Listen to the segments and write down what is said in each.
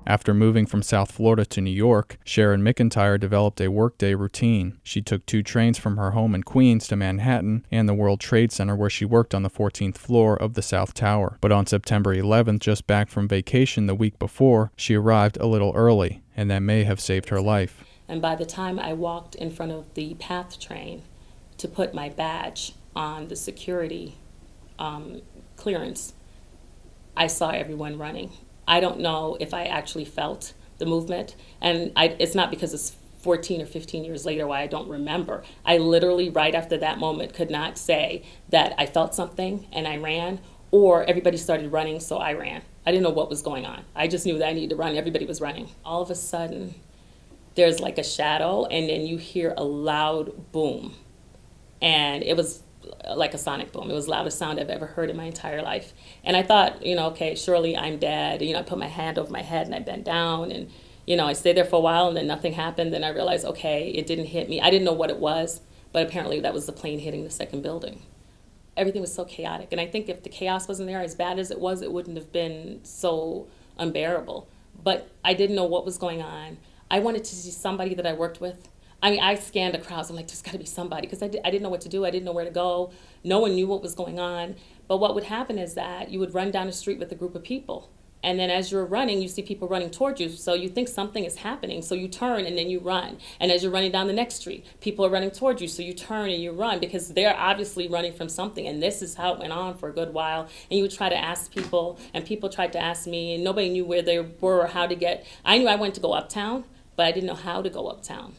After moving from South Florida to New York, Sharon McIntyre developed a workday routine. She took 2 trains from her home in Queens to Manhattan and the World Trade Center, where she worked on the 14th floor of the South Tower. But on September 11th, just back from vacation the week before, she arrived a little early, and that may have saved her life. And by the time I walked in front of the PATH train to put my badge on the security clearance, I saw everyone running. I don't know if I actually felt the movement, and it's not because it's 14 or 15 years later why I don't remember. I literally, right after that moment, could not say that I felt something and I ran, or everybody started running, so I ran. I didn't know what was going on. I just knew that I needed to run. Everybody was running. All of a sudden, there's like a shadow, and then you hear a loud boom. And it was like a sonic boom. It was the loudest sound I've ever heard in my entire life. And I thought, okay, surely I'm dead. I put my hand over my head and I bent down, and, I stayed there for a while, and then nothing happened. Then I realized, okay, it didn't hit me. I didn't know what it was, but apparently that was the plane hitting the second building. Everything was so chaotic. And I think if the chaos wasn't there, as bad as it was, it wouldn't have been so unbearable. But I didn't know what was going on. I wanted to see somebody that I worked with. I scanned the crowds. I'm like, there's got to be somebody, because I didn't know what to do. I didn't know where to go. No one knew what was going on. But what would happen is that you would run down the street with a group of people. And then as you're running, you see people running towards you. So you think something is happening. So you turn and then you run. And as you're running down the next street, people are running towards you. So you turn and you run, because they're obviously running from something. And this is how it went on for a good while. And you would try to ask people, and people tried to ask me, and nobody knew where they were or how to get. I knew I wanted to go uptown, but I didn't know how to go uptown.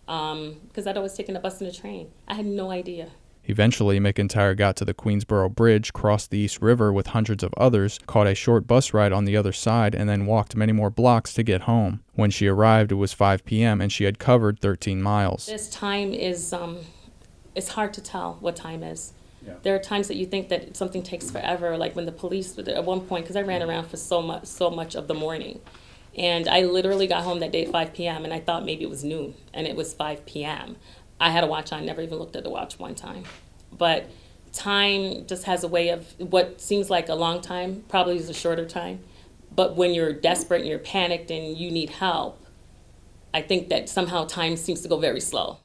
Because I'd always taken a bus and a train. I had no idea. Eventually, McIntyre got to the Queensboro Bridge, crossed the East River with hundreds of others, caught a short bus ride on the other side, and then walked many more blocks to get home. When she arrived, it was 5 p.m., and she had covered 13 miles. This time is, it's hard to tell what time is. Yeah. There are times that you think that something takes forever, like when the police, at one point, because I ran around for so much of the morning. And I literally got home that day at 5 p.m. and I thought maybe it was noon, and it was 5 p.m. I had a watch on, never even looked at the watch one time. But time just has a way of, what seems like a long time probably is a shorter time. But when you're desperate and you're panicked and you need help, I think that somehow time seems to go very slow.